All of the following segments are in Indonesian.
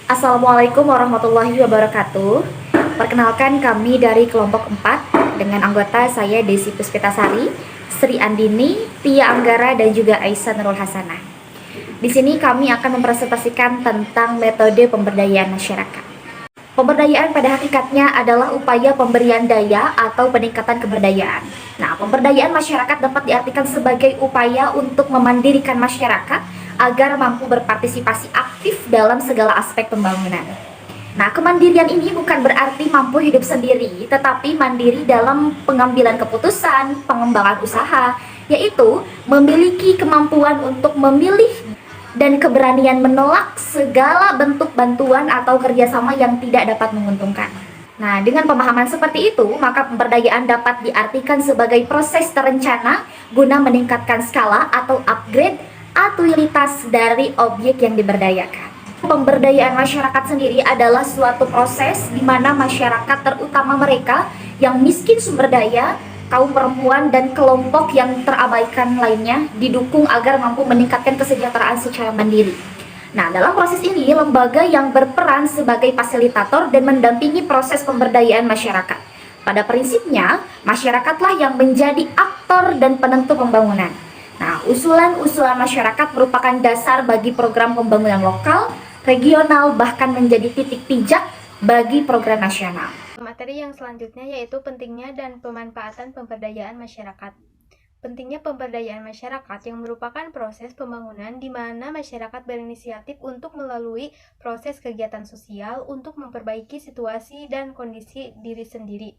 Assalamualaikum warahmatullahi wabarakatuh. Perkenalkan kami dari kelompok 4 dengan anggota saya Desi Puspitasari, Sri Andini, Tia Anggara, dan juga Aisyah Nurul Hasanah. Di sini kami akan mempresentasikan tentang metode pemberdayaan masyarakat. Pemberdayaan pada hakikatnya adalah upaya pemberian daya atau peningkatan keberdayaan. Nah, pemberdayaan masyarakat dapat diartikan sebagai upaya untuk memandirikan masyarakat agar mampu berpartisipasi aktif dalam segala aspek pembangunan. Nah, kemandirian ini bukan berarti mampu hidup sendiri, tetapi mandiri dalam pengambilan keputusan, pengembangan usaha, yaitu memiliki kemampuan untuk memilih dan keberanian menolak segala bentuk bantuan atau kerjasama yang tidak dapat menguntungkan. Nah, dengan pemahaman seperti itu, maka pemberdayaan dapat diartikan sebagai proses terencana guna meningkatkan skala atau upgrade utilitas dari objek yang diberdayakan. Pemberdayaan masyarakat sendiri adalah suatu proses di mana masyarakat, terutama mereka yang miskin sumber daya, kaum perempuan, dan kelompok yang terabaikan lainnya, didukung agar mampu meningkatkan kesejahteraan secara mandiri. Nah, dalam proses ini, lembaga yang berperan sebagai fasilitator dan mendampingi proses pemberdayaan masyarakat. Pada prinsipnya, masyarakatlah yang menjadi aktor dan penentu pembangunan. Nah, usulan-usulan masyarakat merupakan dasar bagi program pembangunan lokal, regional, bahkan menjadi titik pijak bagi program nasional. Materi yang selanjutnya yaitu pentingnya dan pemanfaatan pemberdayaan masyarakat. Pentingnya pemberdayaan masyarakat yang merupakan proses pembangunan di mana masyarakat berinisiatif untuk melalui proses kegiatan sosial untuk memperbaiki situasi dan kondisi diri sendiri.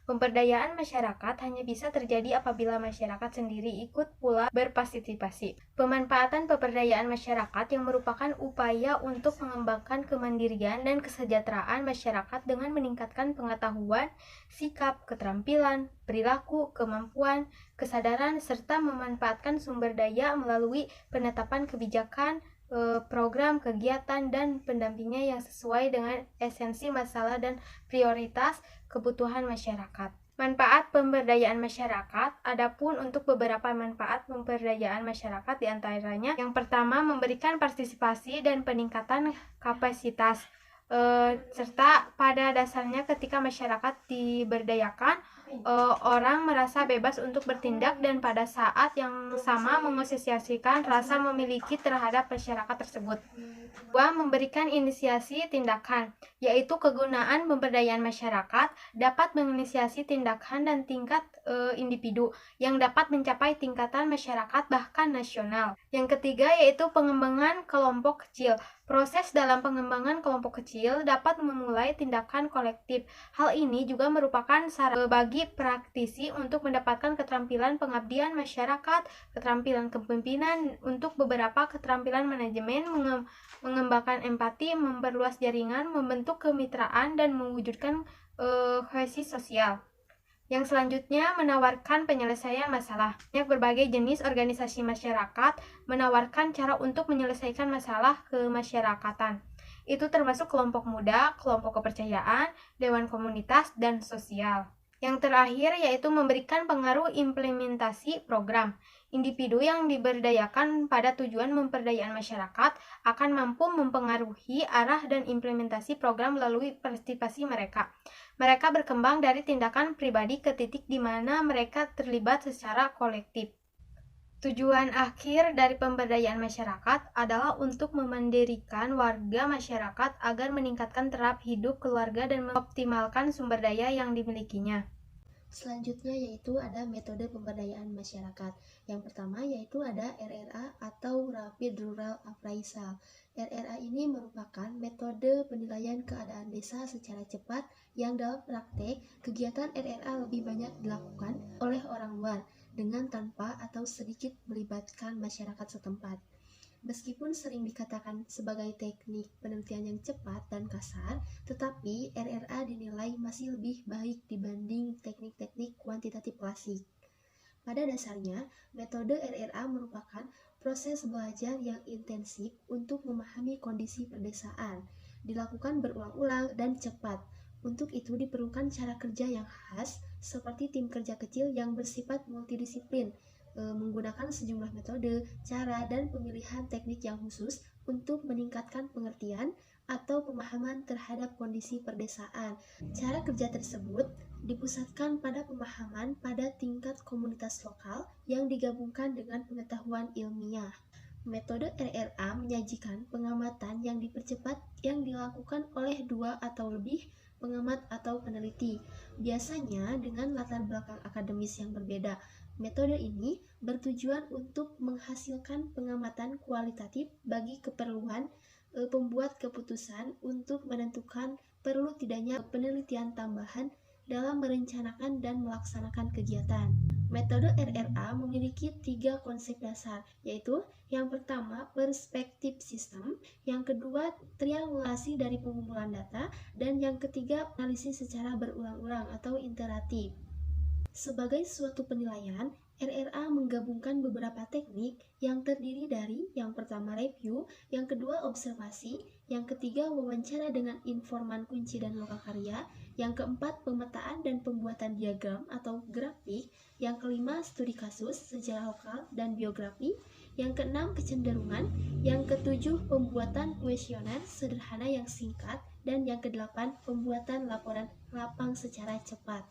Pemberdayaan masyarakat hanya bisa terjadi apabila masyarakat sendiri ikut pula berpartisipasi. Pemanfaatan pemberdayaan masyarakat yang merupakan upaya untuk mengembangkan kemandirian dan kesejahteraan masyarakat dengan meningkatkan pengetahuan, sikap, keterampilan, perilaku, kemampuan, kesadaran, serta memanfaatkan sumber daya melalui penetapan kebijakan, program, kegiatan, dan pendampingnya yang sesuai dengan esensi masalah dan prioritas kebutuhan masyarakat. Manfaat pemberdayaan masyarakat, adapun untuk beberapa manfaat pemberdayaan masyarakat diantaranya yang pertama memberikan partisipasi dan peningkatan kapasitas, serta pada dasarnya ketika masyarakat diberdayakan, orang merasa bebas untuk bertindak dan pada saat yang sama mengasosiasikan rasa memiliki terhadap masyarakat tersebut. Dua, memberikan inisiasi tindakan, yaitu kegunaan pemberdayaan masyarakat dapat menginisiasi tindakan dan tingkat individu yang dapat mencapai tingkatan masyarakat bahkan nasional. Yang ketiga yaitu pengembangan kelompok kecil. Proses dalam pengembangan kelompok kecil dapat memulai tindakan kolektif. Hal ini juga merupakan sarana bagi praktisi untuk mendapatkan keterampilan pengabdian masyarakat, keterampilan kepemimpinan, untuk beberapa keterampilan manajemen, mengembangkan empati, memperluas jaringan, membentuk kemitraan, dan mewujudkan kohesi sosial. Yang selanjutnya menawarkan penyelesaian masalah. Berbagai jenis organisasi masyarakat menawarkan cara untuk menyelesaikan masalah kemasyarakatan. Itu termasuk kelompok muda, kelompok kepercayaan, dewan komunitas, dan sosial. Yang terakhir yaitu memberikan pengaruh implementasi program. Individu yang diberdayakan pada tujuan memperdayaan masyarakat akan mampu mempengaruhi arah dan implementasi program melalui partisipasi mereka. Mereka berkembang dari tindakan pribadi ke titik di mana mereka terlibat secara kolektif. Tujuan akhir dari pemberdayaan masyarakat adalah untuk memandirikan warga masyarakat agar meningkatkan taraf hidup keluarga dan mengoptimalkan sumber daya yang dimilikinya. Selanjutnya yaitu ada metode pemberdayaan masyarakat. Yang pertama yaitu ada RRA atau Rapid Rural Appraisal. RRA ini merupakan metode penilaian keadaan desa secara cepat yang dalam praktek kegiatan RRA lebih banyak dilakukan oleh orang luar dengan tanpa atau sedikit melibatkan masyarakat setempat. Meskipun sering dikatakan sebagai teknik penelitian yang cepat dan kasar, tetapi RRA dinilai masih lebih baik dibanding teknik-teknik kuantitatif klasik. Pada dasarnya, metode RRA merupakan proses belajar yang intensif untuk memahami kondisi pedesaan, dilakukan berulang-ulang dan cepat. Untuk itu diperlukan cara kerja yang khas, seperti tim kerja kecil yang bersifat multidisiplin, menggunakan sejumlah metode, cara, dan pemilihan teknik yang khusus untuk meningkatkan pengertian atau pemahaman terhadap kondisi perdesaan. Cara kerja tersebut dipusatkan pada pemahaman pada tingkat komunitas lokal yang digabungkan dengan pengetahuan ilmiah. Metode RRA menyajikan pengamatan yang dipercepat yang dilakukan oleh 2 atau lebih pengamat atau peneliti, biasanya dengan latar belakang akademis yang berbeda. Metode ini bertujuan untuk menghasilkan pengamatan kualitatif bagi keperluan pembuat keputusan untuk menentukan perlu tidaknya penelitian tambahan dalam merencanakan dan melaksanakan kegiatan. Metode RRA memiliki 3 konsep dasar, yaitu yang pertama perspektif sistem, yang kedua triangulasi dari pengumpulan data, dan yang ketiga analisis secara berulang-ulang atau iteratif. Sebagai suatu penilaian, RRA menggabungkan beberapa teknik yang terdiri dari yang pertama review, yang kedua observasi, yang ketiga wawancara dengan informan kunci dan lokakarya, yang keempat pemetaan dan pembuatan diagram atau grafik, yang kelima studi kasus, sejarah lokal, dan biografi, yang keenam kecenderungan, yang ketujuh pembuatan kuesioner sederhana yang singkat, dan yang kedelapan pembuatan laporan lapang secara cepat.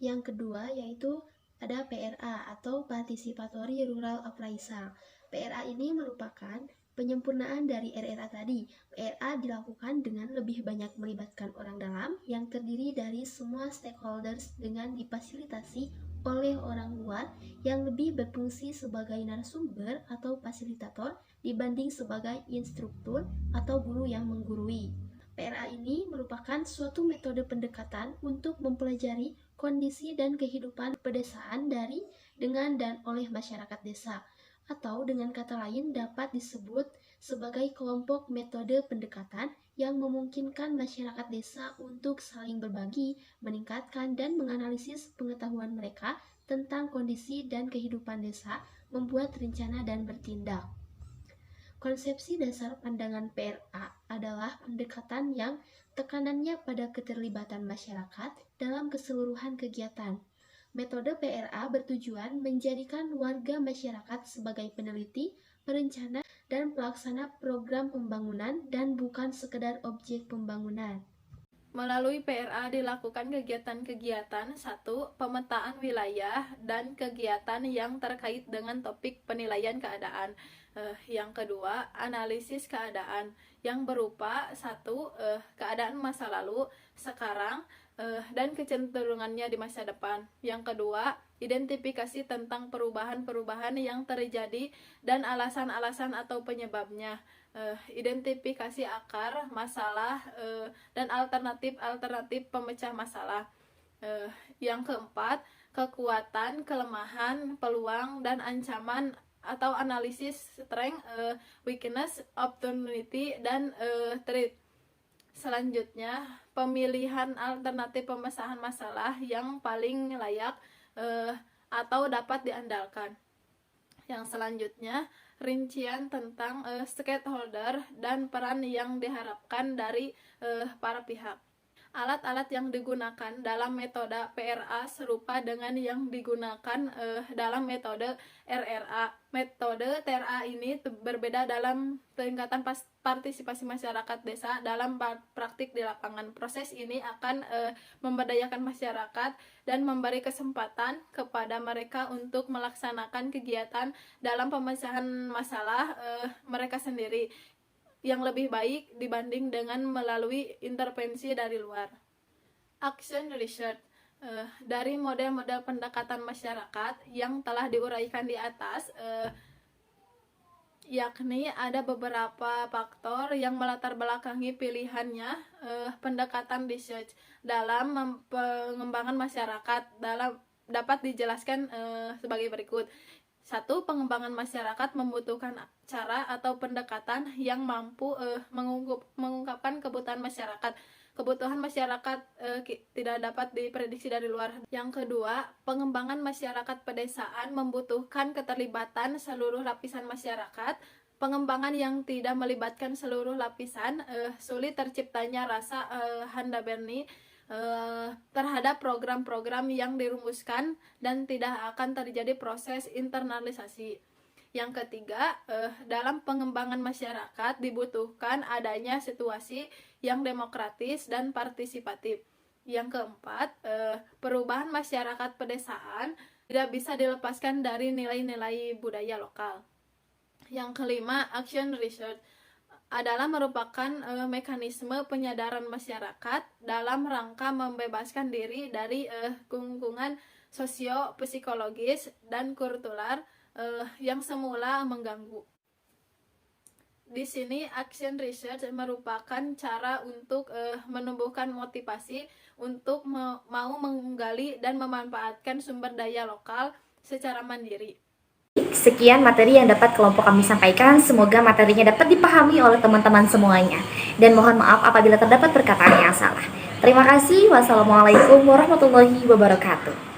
Yang kedua yaitu ada PRA atau Participatory Rural Appraisal. PRA ini merupakan penyempurnaan dari RRA tadi. PRA dilakukan dengan lebih banyak melibatkan orang dalam yang terdiri dari semua stakeholders dengan difasilitasi oleh orang luar yang lebih berfungsi sebagai narasumber atau fasilitator dibanding sebagai instruktur atau guru yang menggurui. PRA ini merupakan suatu metode pendekatan untuk mempelajari kondisi dan kehidupan pedesaan dari, dengan, dan oleh masyarakat desa, atau dengan kata lain dapat disebut sebagai kelompok metode pendekatan yang memungkinkan masyarakat desa untuk saling berbagi, meningkatkan, dan menganalisis pengetahuan mereka tentang kondisi dan kehidupan desa, membuat rencana dan bertindak. Konsepsi dasar pandangan PRA adalah pendekatan yang tekanannya pada keterlibatan masyarakat dalam keseluruhan kegiatan. Metode PRA bertujuan menjadikan warga masyarakat sebagai peneliti, perencana, dan pelaksana program pembangunan dan bukan sekedar objek pembangunan. Melalui PRA dilakukan kegiatan-kegiatan 1. Pemetaan wilayah dan kegiatan yang terkait dengan topik penilaian keadaan. Yang kedua, analisis keadaan yang berupa 1. Keadaan masa lalu, sekarang, dan kecenderungannya di masa depan. Yang kedua, identifikasi tentang perubahan-perubahan yang terjadi dan alasan-alasan atau penyebabnya. Identifikasi akar masalah dan alternatif pemecah masalah. Yang keempat, kekuatan, kelemahan, peluang, dan ancaman atau analisis strength, weakness, opportunity, dan threat. Selanjutnya, pemilihan alternatif pemecahan masalah yang paling layak atau dapat diandalkan. Yang selanjutnya, rincian tentang stakeholder dan peran yang diharapkan dari para pihak. Alat-alat yang digunakan dalam metode PRA serupa dengan yang digunakan dalam metode RRA. Metode TRA ini berbeda dalam tingkatan partisipasi masyarakat desa dalam praktik di lapangan. Proses ini akan memberdayakan masyarakat dan memberi kesempatan kepada mereka untuk melaksanakan kegiatan dalam pemecahan masalah mereka sendiri yang lebih baik dibanding dengan melalui intervensi dari luar. Action research dari model-model pendekatan masyarakat yang telah diuraikan di atas, yakni ada beberapa faktor yang melatar belakangi pilihannya pendekatan research dalam pengembangan masyarakat dapat dijelaskan sebagai berikut. 1. Pengembangan masyarakat membutuhkan cara atau pendekatan yang mampu mengungkapkan kebutuhan masyarakat. Kebutuhan masyarakat tidak dapat diprediksi dari luar. Yang kedua, pengembangan masyarakat pedesaan membutuhkan keterlibatan seluruh lapisan masyarakat. Pengembangan yang tidak melibatkan seluruh lapisan sulit terciptanya rasa handabeni terhadap program-program yang dirumuskan dan tidak akan terjadi proses internalisasi. Yang ketiga, dalam pengembangan masyarakat dibutuhkan adanya situasi yang demokratis dan partisipatif. Yang keempat, perubahan masyarakat pedesaan tidak bisa dilepaskan dari nilai-nilai budaya lokal. Yang kelima, action research adalah merupakan mekanisme penyadaran masyarakat dalam rangka membebaskan diri dari kungkungan sosio-psikologis dan kultural yang semula mengganggu. Di sini action research merupakan cara untuk menumbuhkan motivasi untuk mau menggali dan memanfaatkan sumber daya lokal secara mandiri. Sekian materi yang dapat kelompok kami sampaikan. Semoga materinya dapat dipahami oleh teman-teman semuanya. Dan mohon maaf apabila terdapat perkataan yang salah. Terima kasih. Wassalamualaikum warahmatullahi wabarakatuh.